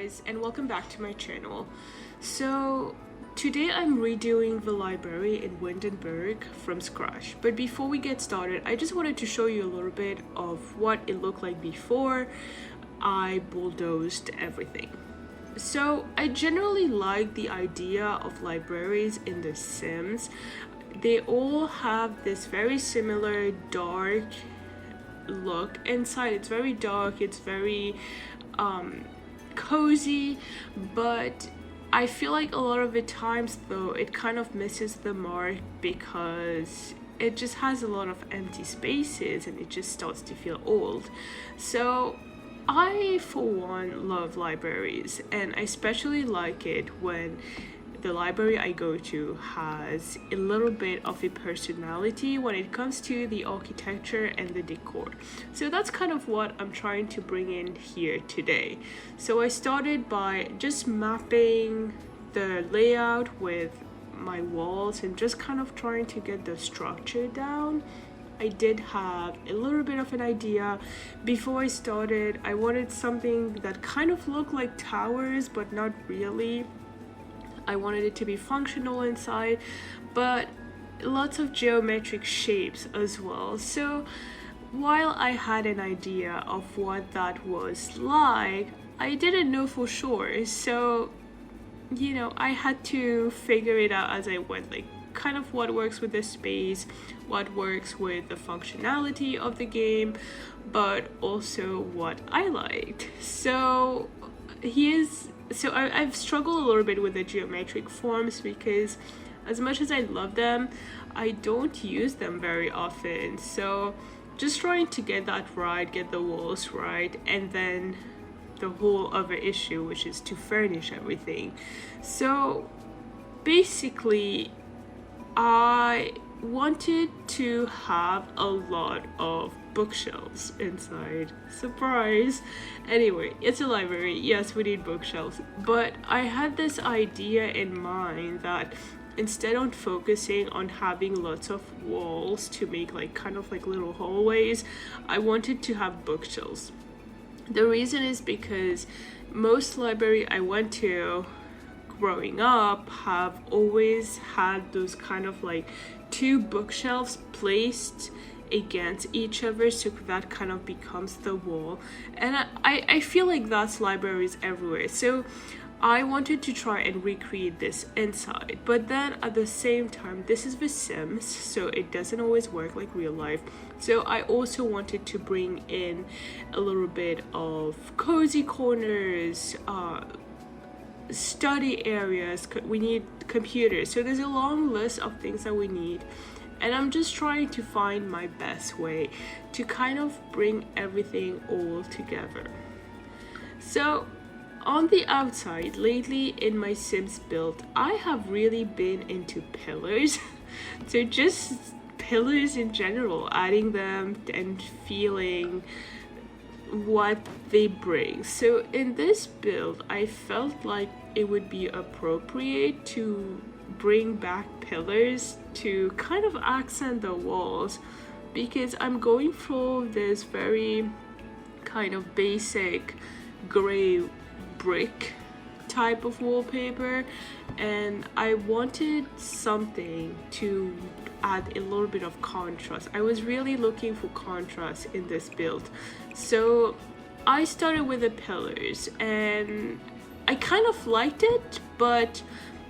guys, and welcome back to my channel. So today I'm redoing the library in Windenburg from scratch, but before we get started I just wanted to show you a little bit of what it looked like before I bulldozed everything. So I generally like the idea of libraries in The Sims. They all have this very similar dark look inside. It's very dark, it's very cozy, but I feel like a lot of the times though it kind of misses the mark because it just has a lot of empty spaces and it just starts to feel old. So I for one love libraries, and I especially like it when the library I go to has a little bit of a personality when it comes to the architecture and the decor. So that's kind of what I'm trying to bring in here today. So I started by just mapping the layout with my walls and just kind of trying to get the structure down. I did have a little bit of an idea before I started. I wanted something that kind of looked like towers, but not really. I wanted it to be functional inside, but lots of geometric shapes as well. So while I had an idea of what that was like, I didn't know for sure. So, I had to figure it out as I went, like kind of what works with the space, what works with the functionality of the game, but also what I liked. So I've struggled a little bit with the geometric forms because as much as I love them, I don't use them very often. So just trying to get that right, get the walls right, and then the whole other issue, which is to furnish everything. So basically, I wanted to have a lot of bookshelves inside. Surprise! Anyway, it's a library. Yes, we need bookshelves. But I had this idea in mind that instead of focusing on having lots of walls to make like kind of like little hallways, I wanted to have bookshelves. The reason is because most library I went to growing up have always had those kind of like two bookshelves placed against each other, so that kind of becomes the wall, and I feel like that's libraries everywhere. So I wanted to try and recreate this inside, but then at the same time, this is The Sims, so it doesn't always work like real life. So I also wanted to bring in a little bit of cozy corners, study areas. We need computers, so there's a long list of things that we need, and I'm just trying to find my best way to kind of bring everything all together. So on the outside, lately in my Sims build, I have really been into pillars. So just pillars in general, adding them and feeling what they bring. So in this build, I felt like it would be appropriate to bring back pillars to kind of accent the walls, because I'm going for this very kind of basic gray brick type of wallpaper, and I wanted something to add a little bit of contrast. I was really looking for contrast in this build, so I started with the pillars and I kind of liked it, but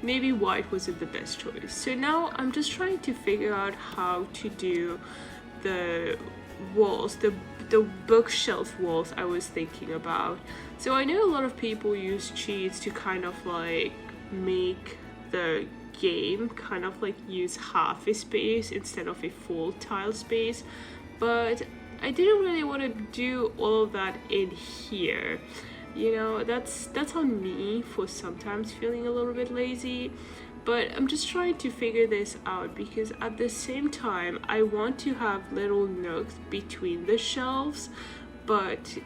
maybe white wasn't the best choice. So now I'm just trying to figure out how to do the walls, the bookshelf walls I was thinking about. So I know a lot of people use cheats to kind of like make the game kind of like use half a space instead of a full tile space, but I didn't really want to do all of that in here. That's on me for sometimes feeling a little bit lazy, but I'm just trying to figure this out because at the same time I want to have little nooks between the shelves, but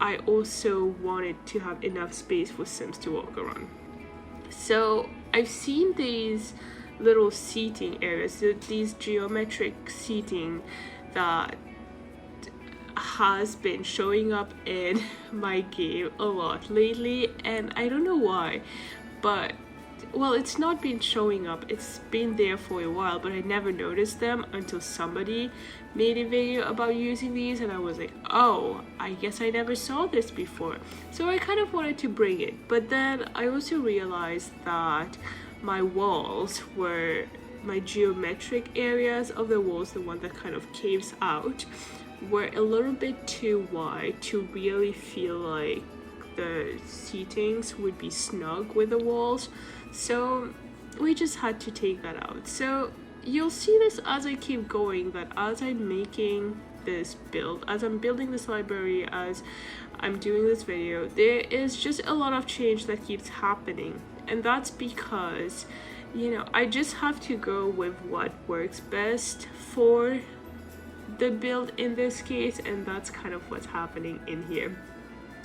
I also wanted to have enough space for Sims to walk around. So I've seen these little seating areas, these geometric seating that has been showing up in my game a lot lately, and I don't know why, but well, it's not been showing up, it's been there for a while, but I never noticed them until somebody made a video about using these, and I was like, oh, I guess I never saw this before. So I kind of wanted to bring it, but then I also realized that my walls were, my geometric areas of the walls, the one that kind of caves out, were a little bit too wide to really feel like the seatings would be snug with the walls. So we just had to take that out. So you'll see this as I keep going, that as I'm making this build, as I'm building this library, as I'm doing this video, there is just a lot of change that keeps happening. And that's because, you know, I just have to go with what works best for the build in this case, and that's kind of what's happening in here.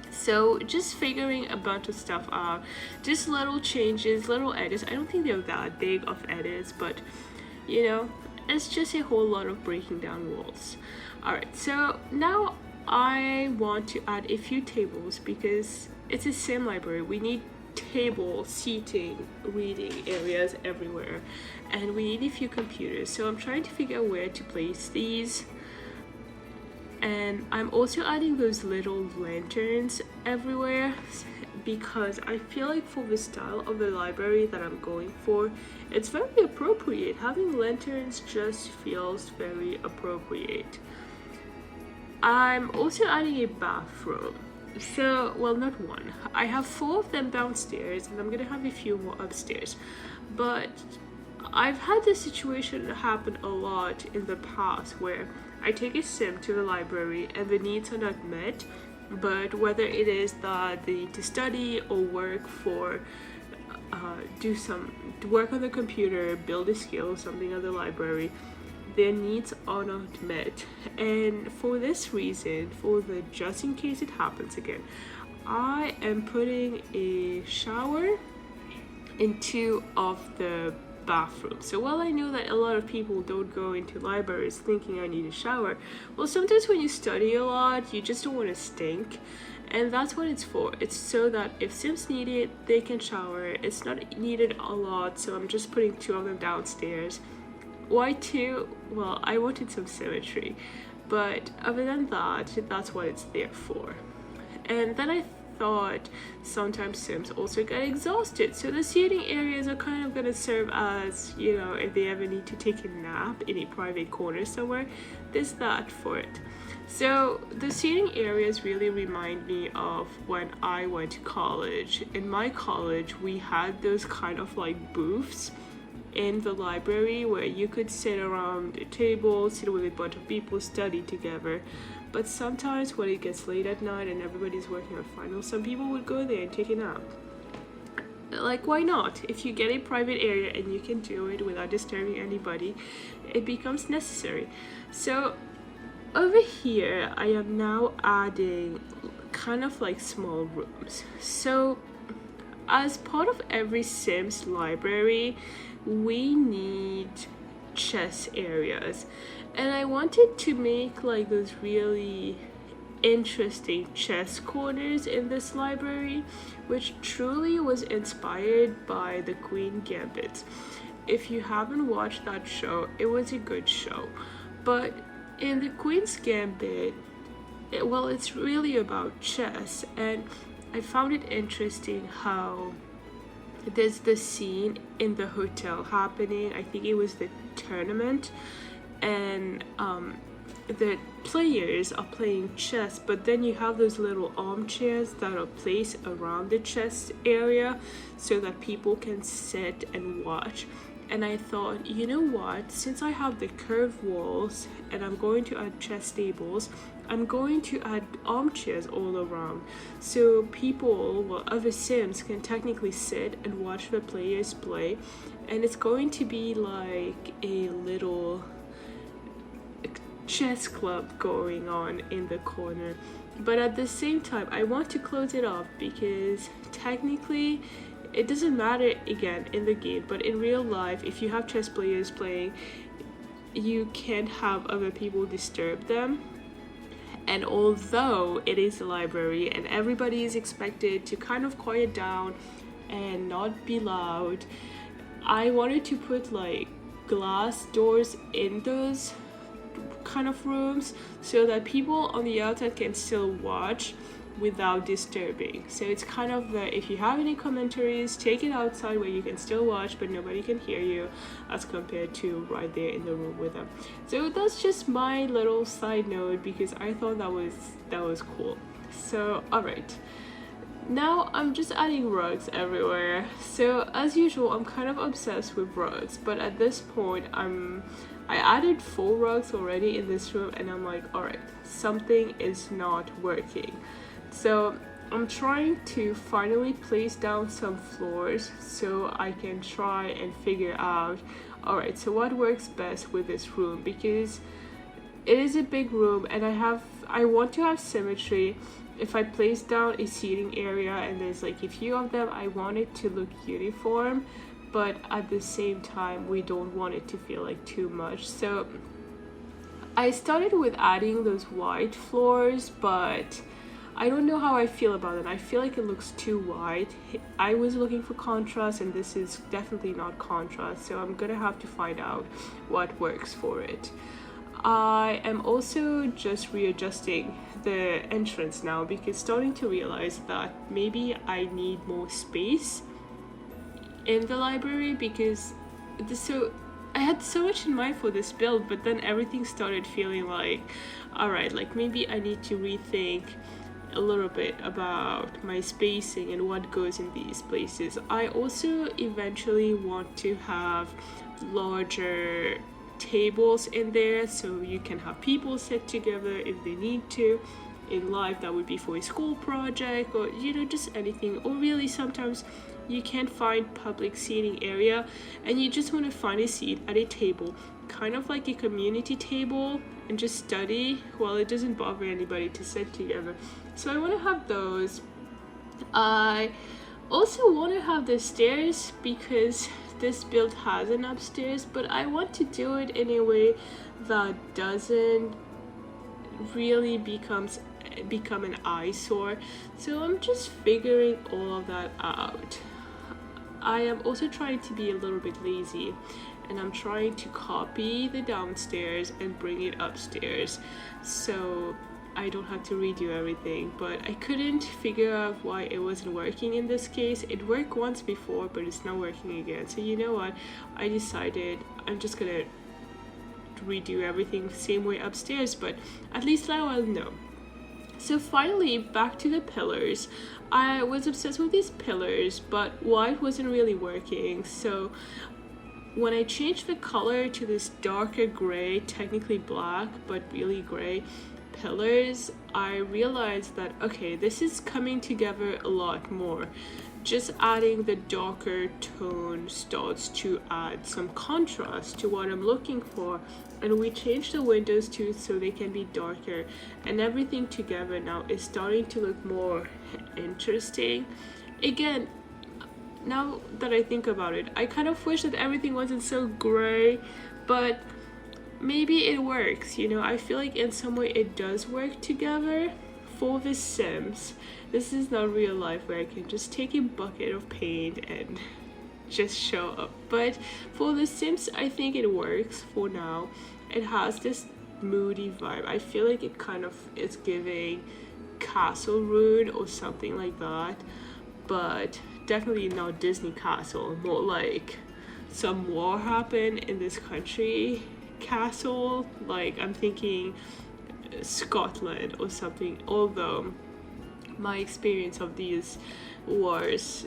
So just figuring a bunch of stuff out, just little changes, little edits. I don't think they're that big of edits, but you know, it's just a whole lot of breaking down walls. Alright, so now I want to add a few tables because it's a sim library. We need table, seating, reading areas everywhere, and we need a few computers. So I'm trying to figure out where to place these. And I'm also adding those little lanterns everywhere because I feel like for the style of the library that I'm going for, it's very appropriate. Having lanterns just feels very appropriate. I'm also adding a bathroom. So, well, not one. I have 4 of them downstairs, and I'm gonna have a few more upstairs. But I've had this situation happen a lot in the past where I take a sim to the library and the needs are not met, but whether it is that they need to study or work for, work on the computer, build a skill, something at the library, their needs are not met. And for this reason, just in case it happens again, I am putting a shower in 2 of the bathrooms. So while I know that a lot of people don't go into libraries thinking I need a shower, well, sometimes when you study a lot, you just don't want to stink, and that's what it's for. It's so that if Sims need it, they can shower. It's not needed a lot, so I'm just putting 2 of them downstairs. Why 2? Well, I wanted some symmetry, but other than that, that's what it's there for. And then I thought sometimes Sims also get exhausted, so the seating areas are kind of gonna serve as, you know, if they ever need to take a nap in a private corner somewhere, there's that for it. So the seating areas really remind me of when I went to college. In my college, we had those kind of like booths in the library where you could sit around a table, sit with a bunch of people, study together. But sometimes when it gets late at night and everybody's working on finals, some people would go there and take a nap. Like, why not? If you get a private area and you can do it without disturbing anybody, it becomes necessary. So over here, I am now adding kind of like small rooms. So as part of every Sims library, we need chess areas, and I wanted to make like those really interesting chess corners in this library, which truly was inspired by the Queen Gambit. If you haven't watched that show, it was a good show, but in the Queen's Gambit, it's really about chess, and I found it interesting how there's the scene in the hotel happening. I think it was the tournament, and the players are playing chess, but then you have those little armchairs that are placed around the chess area so that people can sit and watch. And I thought, you know what, since I have the curved walls and I'm going to add chess tables, I'm going to add armchairs all around, so people, well, other Sims can technically sit and watch the players play, and it's going to be like a little chess club going on in the corner. But at the same time, I want to close it off because technically it doesn't matter again in the game, but in real life, if you have chess players playing, you can't have other people disturb them. And although it is a library and everybody is expected to kind of quiet down and not be loud, I wanted to put like glass doors in those kind of rooms so that people on the outside can still watch without disturbing. So it's kind of the, if you have any commentaries, take it outside where you can still watch but nobody can hear you, as compared to right there in the room with them. So that's just my little side note because I thought that was cool. So alright, now I'm just adding rugs everywhere. So as usual, I'm kind of obsessed with rugs, but at this point I added 4 rugs already in this room and I'm like, alright, something is not working. So I'm trying to finally place down some floors so I can try and figure out, alright, so what works best with this room, because it is a big room and I want to have symmetry. If I place down a seating area and there's like a few of them, I want it to look uniform, but at the same time we don't want it to feel like too much. So I started with adding those white floors, but I don't know how I feel about it. I feel like it looks too white. I was looking for contrast and this is definitely not contrast, so I'm gonna have to find out what works for it. I am also just readjusting the entrance now because starting to realize that maybe I need more space in the library, because I had so much in mind for this build, but then everything started feeling like, alright, like maybe I need to rethink a little bit about my spacing and what goes in these places. I also eventually want to have larger tables in there so you can have people sit together if they need to. In life, that would be for a school project or just anything, or really sometimes you can't find public seating area and you just want to find a seat at a table, kind of like a community table, and just study while it doesn't bother anybody to sit together. So I want to have those. I also want to have the stairs because this build has an upstairs, but I want to do it in a way that doesn't really become an eyesore. So I'm just figuring all of that out. I am also trying to be a little bit lazy and I'm trying to copy the downstairs and bring it upstairs so I don't have to redo everything, but I couldn't figure out why it wasn't working in this case. It worked once before, but it's not working again. So you know what? I decided I'm just gonna redo everything the same way upstairs, but at least now I'll know. So finally, back to the pillars. I was obsessed with these pillars, but white wasn't really working. So when I changed the color to this darker gray, technically black, but really gray pillars, I realized that, okay, this is coming together a lot more. Just adding the darker tone starts to add some contrast to what I'm looking for. And we changed the windows too so they can be darker, and everything together now is starting to look more interesting. Again, now that I think about it, I kind of wish that everything wasn't so gray, but maybe it works, I feel like in some way it does work together. For The Sims, this is not real life where I can just take a bucket of paint and just show up, but for The Sims I think it works for now. It has this moody vibe. I feel like it kind of is giving Castle Rune or something like that, but definitely not Disney Castle, more like some war happened in this country castle, like I'm thinking Scotland or something, although my experience of these wars,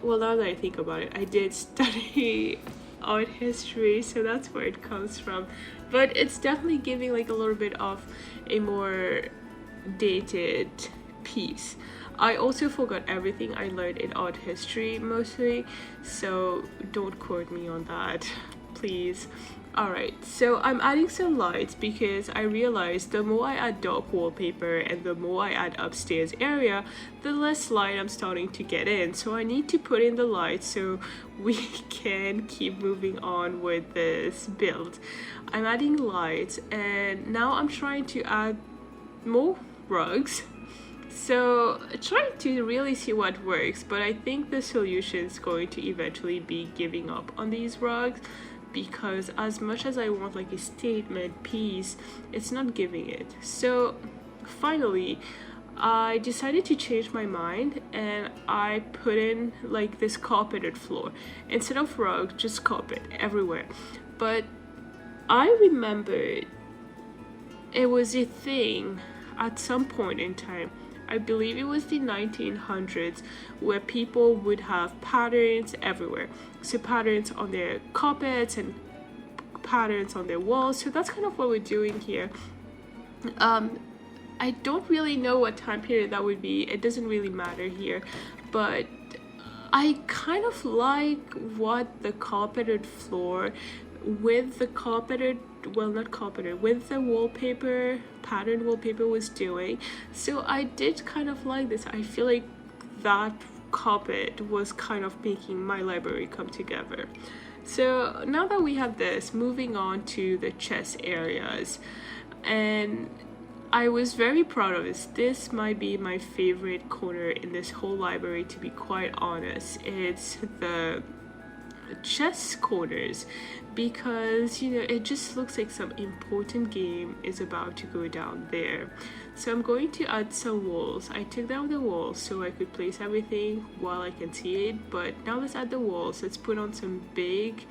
well, now that I think about it, I did study art history, so that's where it comes from, but it's definitely giving like a little bit of a more dated piece. I also forgot everything I learned in art history mostly, so don't quote me on that, please. Alright, so I'm adding some lights because I realized the more I add dark wallpaper and the more I add upstairs area, the less light I'm starting to get in. So I need to put in the lights so we can keep moving on with this build. I'm adding lights and now I'm trying to add more rugs. So trying to really see what works, but I think the solution is going to eventually be giving up on these rugs, because as much as I want like a statement piece, it's not giving it. So finally I decided to change my mind, and I put in like this carpeted floor instead of rug, just carpet everywhere. But I remembered it was a thing at some point in time. I believe it was the 1900s, where people would have patterns everywhere. So patterns on their carpets and patterns on their walls. So that's kind of what we're doing here. I don't really know what time period that would be. It doesn't really matter here. But I kind of like what the carpeted floor with the carpeted, well, not carpeted, with the wallpaper, patterned wallpaper was doing. So I did kind of like this. I feel like that carpet was kind of making my library come together. So now that we have this, moving on to the chest areas, and I was very proud of this. This might be my favorite corner in this whole library, to be quite honest. It's the chess corners, because you know, it just looks like some important game is about to go down there. So I'm going to add some walls. I took down the walls so I could place everything while I can see it, but now let's add the walls. Let's put on some big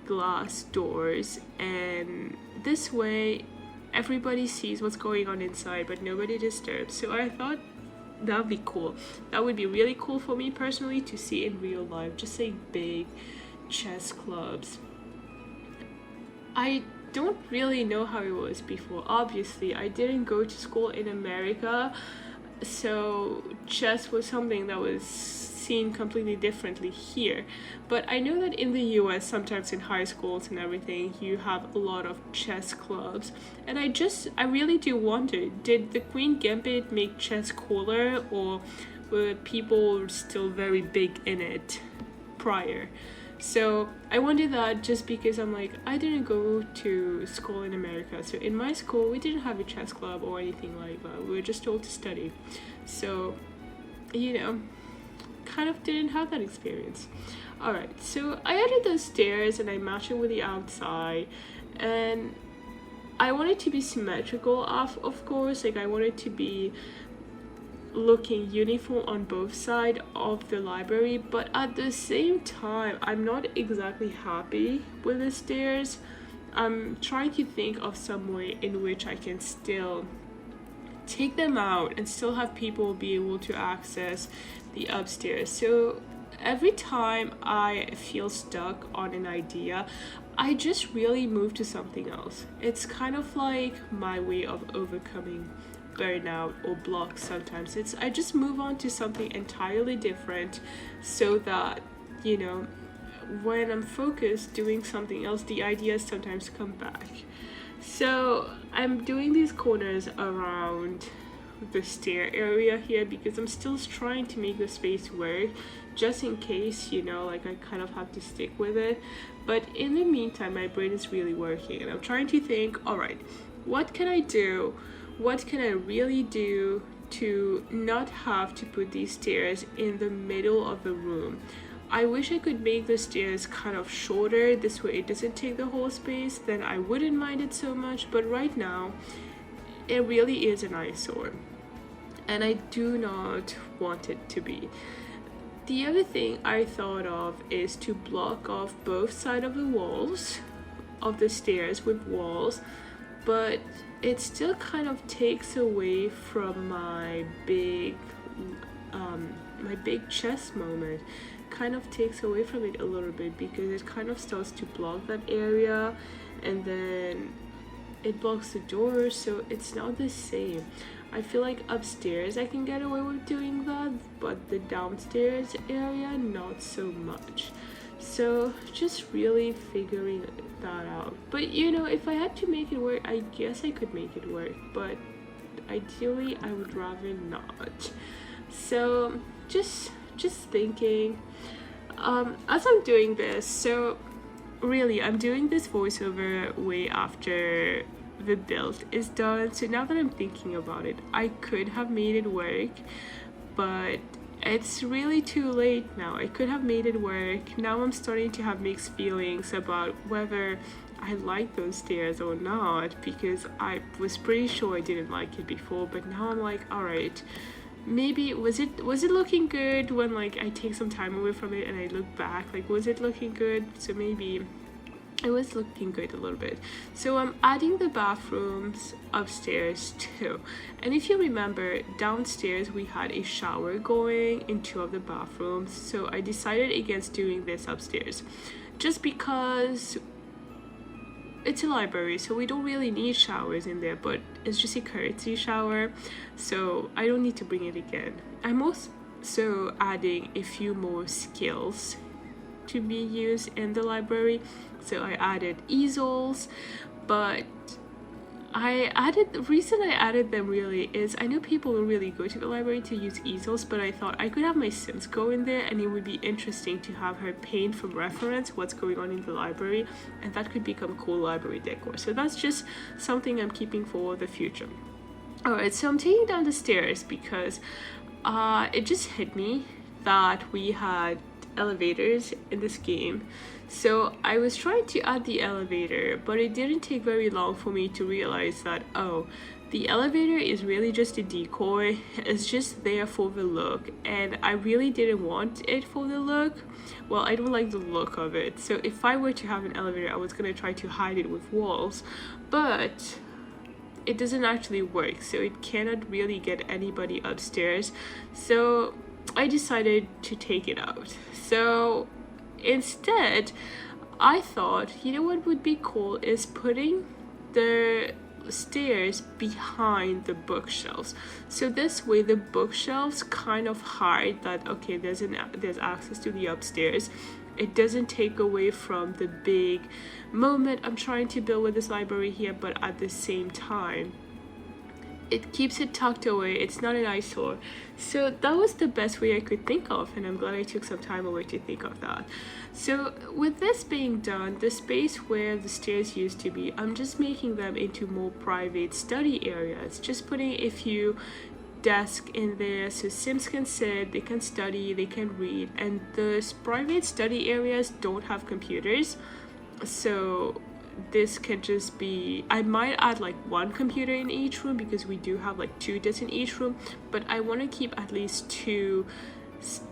glass doors, and this way everybody sees what's going on inside but nobody disturbs. So I thought that would be cool. That would be really cool for me personally to see in real life, just like big chess clubs. I don't really know how it was before. Obviously I didn't go to school in America, so chess was something that was seen completely differently here. But I know that in the US, sometimes in high schools and everything, you have a lot of chess clubs, and I really do wonder, did the Queen Gambit make chess cooler, or were people still very big in it prior? So I wonder that, just because I'm like, I didn't go to school in America, so in my school we didn't have a chess club or anything like that. We were just told to study. So, you know, kind of didn't have that experience. Alright, so I added those stairs and I matched it with the outside, and I want it to be symmetrical, of course. Like, I want it to be looking uniform on both sides of the library, but at the same time I'm not exactly happy with the stairs. I'm trying to think of some way in which I can still take them out and still have people be able to access the upstairs. So every time I feel stuck on an idea, I just really move to something else. It's kind of like my way of overcoming burnout or block. Sometimes I just move on to something entirely different, so that, you know, when I'm focused doing something else, the ideas sometimes come back. So I'm doing these corners around the stair area here, because I'm still trying to make the space work, just in case, you know, like I kind of have to stick with it. But in the meantime, my brain is really working, and I'm trying to think, all right, what can I do? What can I really do to not have to put these stairs in the middle of the room? I wish I could make the stairs kind of shorter, this way it doesn't take the whole space, then I wouldn't mind it so much. But right now, it really is an eyesore, and I do not want it to be. The other thing I thought of is to block off both sides of the walls of the stairs with walls, but it still kind of takes away from my big chess moment. Kind of takes away from it a little bit, because it kind of starts to block that area, and then it blocks the door, so it's not the same. I feel like upstairs I can get away with doing that, but the downstairs area not so much. So just really figuring that out. But you know, if I had to make it work, I guess I could make it work, but ideally I would rather not. So just thinking, as I'm doing this, so really I'm doing this voiceover way after the build is done. So now that I'm thinking about it, I could have made it work, but it's really too late now. I could have made it work. Now I'm starting to have mixed feelings about whether I like those stairs or not, because I was pretty sure I didn't like it before, but now I'm like, all right, maybe was it looking good when like I take some time away from it and I look back, like was it looking good? So maybe it was looking good a little bit. So I'm adding the bathrooms upstairs too. And if you remember, downstairs we had a shower going in 2 of the bathrooms, so I decided against doing this upstairs just because it's a library, so we don't really need showers in there, but it's just a courtesy shower, so I don't need to bring it again. I'm also adding a few more skills to be used in the library. So I added easels, but the reason I added them really is I know people will really go to the library to use easels, but I thought I could have my Sims go in there and it would be interesting to have her paint from reference what's going on in the library, and that could become cool library decor. So that's just something I'm keeping for the future. Alright, so I'm taking down the stairs because it just hit me that we had elevators in this game. So I was trying to add the elevator, but it didn't take very long for me to realize that, oh, the elevator is really just a decoy. It's just there for the look, and I really didn't want it for the look. Well, I don't like the look of it. So if I were to have an elevator, I was gonna try to hide it with walls, but it doesn't actually work, so it cannot really get anybody upstairs. So I decided to take it out. So instead, I thought, you know what would be cool is putting the stairs behind the bookshelves. So this way the bookshelves kind of hide that, okay, there's access to the upstairs. It doesn't take away from the big moment I'm trying to build with this library here, but at the same time it keeps it tucked away. It's not an eyesore. So that was the best way I could think of, and I'm glad I took some time away to think of that. So with this being done, the space where the stairs used to be, I'm just making them into more private study areas, just putting a few desks in there so Sims can sit, they can study, they can read. And the private study areas don't have computers, so this can just be, I might add like 1 computer in each room because we do have like 2 desks in each room, but I want to keep at least 2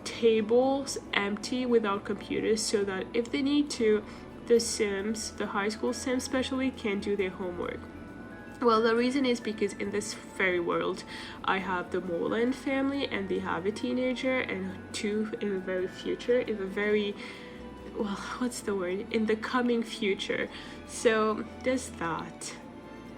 tables empty without computers, so that if they need to, the Sims, the high school Sims especially, can do their homework. Well, the reason is because in this fairy world, I have the Moreland family and they have a teenager and 2 in the very future, in the very, well, what's the word, in the coming future. So there's that.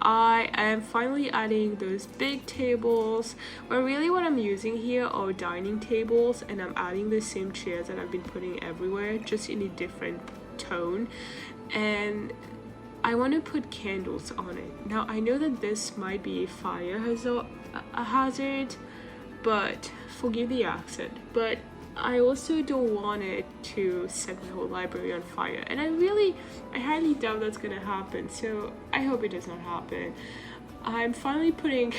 I am finally adding those big tables, but really what I'm using here are dining tables, and I'm adding the same chairs that I've been putting everywhere, just in a different tone. And I want to put candles on it. Now I know that this might be a fire hazard, but forgive the accent, but I also don't want it to set my whole library on fire, and I highly doubt that's gonna happen, so I hope it does not happen. I'm finally putting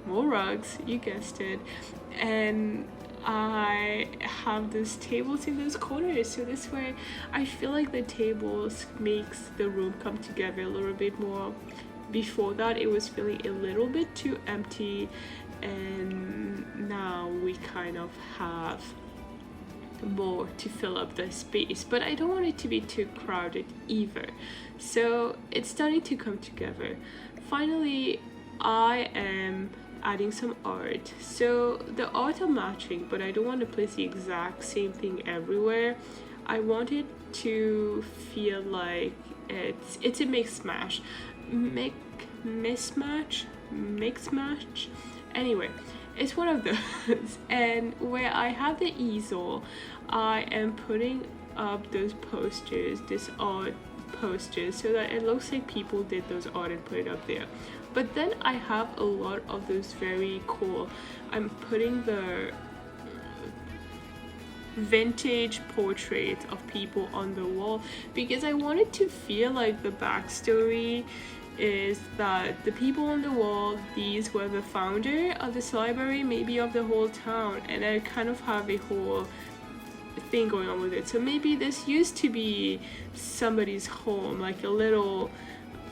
more rugs, you guessed it, and I have those tables in those corners, so this way I feel like the tables makes the room come together a little bit more. Before that, it was feeling a little bit too empty, and now we kind of have more to fill up the space, but I don't want it to be too crowded either, so it's starting to come together. Finally, I am adding some art. So the art are matching, but I don't want to place the exact same thing everywhere. I want it to feel like it's a mix match. Anyway, it's one of those. And where I have the easel, I am putting up those posters, this art posters, so that it looks like people did those art and put it up there. But then I have a lot of those very cool, I'm putting the vintage portraits of people on the wall because I wanted to feel like the backstory is that the people on the wall, these were the founder of this library, maybe of the whole town, and I kind of have a whole thing going on with it. So maybe this used to be somebody's home, like a little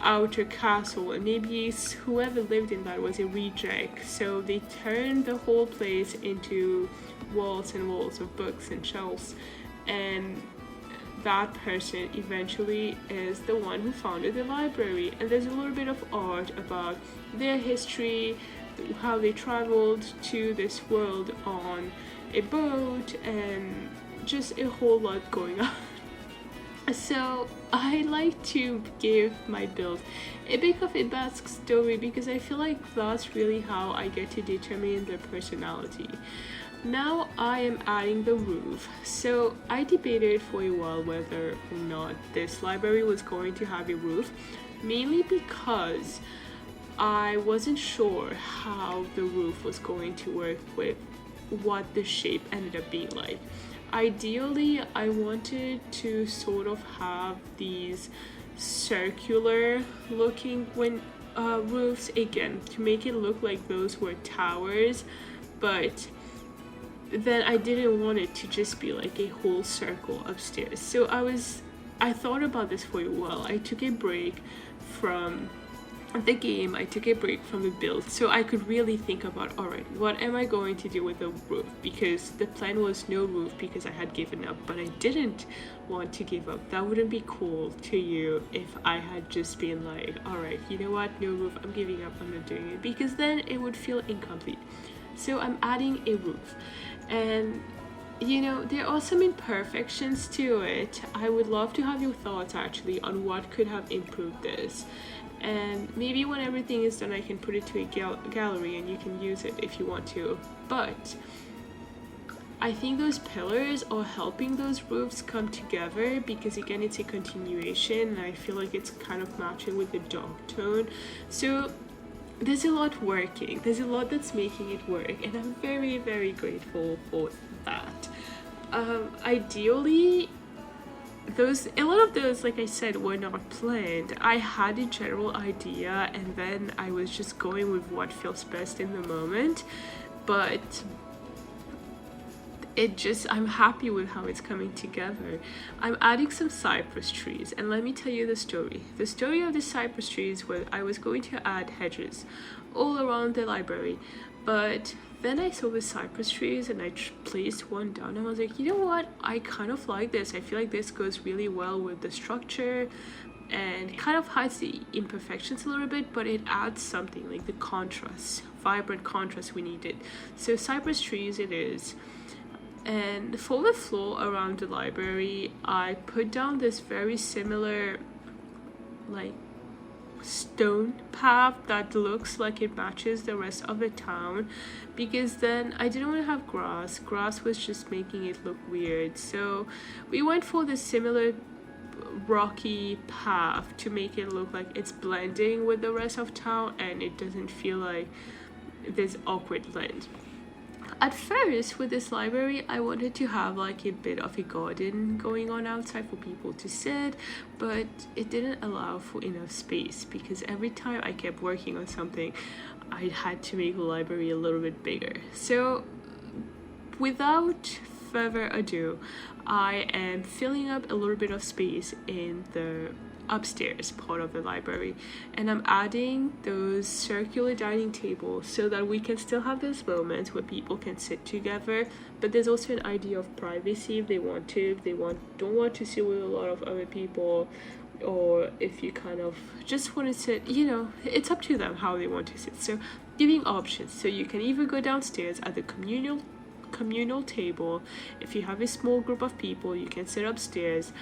outer castle, and maybe whoever lived in that was a reject, so they turned the whole place into walls and walls of books and shelves, and that person eventually is the one who founded the library. And there's a little bit of art about their history, how they traveled to this world on a boat, and just a whole lot going on. So I like to give my build a bit of a backstory because I feel like that's really how I get to determine their personality. Now I am adding the roof. So I debated for a while whether or not this library was going to have a roof, mainly because I wasn't sure how the roof was going to work with what the shape ended up being like. Ideally, I wanted to sort of have these circular looking roofs, again, to make it look like those were towers, but then I didn't want it to just be like a whole circle upstairs. So I thought about this for a while. I took a break from the game, I took a break from the build, so I could really think about, all right, what am I going to do with the roof? Because the plan was no roof because I had given up, but I didn't want to give up. That wouldn't be cool to you if I had just been like, all right, you know what, no roof, I'm giving up, I'm not doing it, because then it would feel incomplete. So I'm adding a roof, and you know, there are some imperfections to it. I would love to have your thoughts actually on what could have improved this. And maybe when everything is done, I can put it to a gallery and you can use it if you want to. But I think those pillars are helping those roofs come together because, again, it's a continuation and I feel like it's kind of matching with the dark tone. So there's a lot working. There's a lot that's making it work, and I'm very, very grateful for that. Ideally, a lot of those, like I said, were not planned. I had a general idea and then I was just going with what feels best in the moment, but I'm happy with how it's coming together. I'm adding some cypress trees, and let me tell you the story. The story of the cypress trees was I was going to add hedges all around the library, but then I saw the cypress trees and I placed one down and I was like, you know what, I kind of like this. I feel like this goes really well with the structure and kind of hides the imperfections a little bit, but it adds something like the contrast, vibrant contrast we needed. So cypress trees it is. And for the floor around the library, I put down this very similar like stone path that looks like it matches the rest of the town, because then I didn't want to have grass was just making it look weird. So we went for this similar rocky path to make it look like it's blending with the rest of town and it doesn't feel like this awkward blend. At first, with this library, I wanted to have like a bit of a garden going on outside for people to sit, but it didn't allow for enough space because every time I kept working on something, I had to make the library a little bit bigger. So without further ado, I am filling up a little bit of space in the upstairs part of the library, and I'm adding those circular dining tables so that we can still have those moments where people can sit together, but there's also an idea of privacy if they want to, don't want to sit with a lot of other people, or if you kind of just want to sit, you know, it's up to them how they want to sit. So giving options, so you can either go downstairs at the communal table. If you have a small group of people, you can sit upstairs.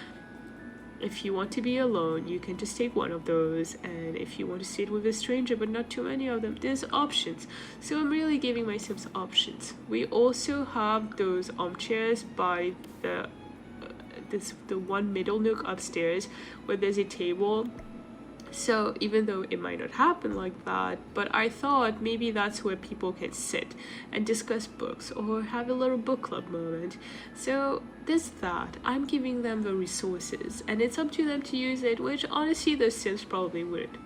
If you want to be alone, you can just take one of those, and if you want to sit with a stranger but not too many of them, there's options. So I'm really giving myself options. We also have those armchairs by the one middle nook upstairs where there's a table. So even though it might not happen like that, but I thought maybe that's where people can sit and discuss books or have a little book club moment. So there's that. I'm giving them the resources and it's up to them to use it, which honestly the Sims probably wouldn't.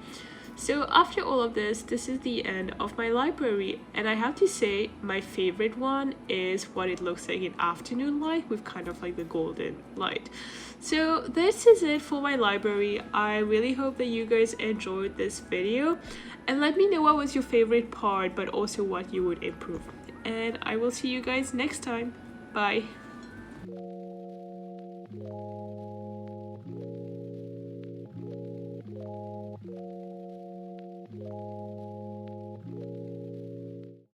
So after all of this is the end of my library, and I have to say my favorite one is what it looks like in afternoon light with kind of like the golden light. So this is it for my library. I really hope that you guys enjoyed this video, and let me know what was your favorite part, but also what you would improve. And I will see you guys next time. Bye.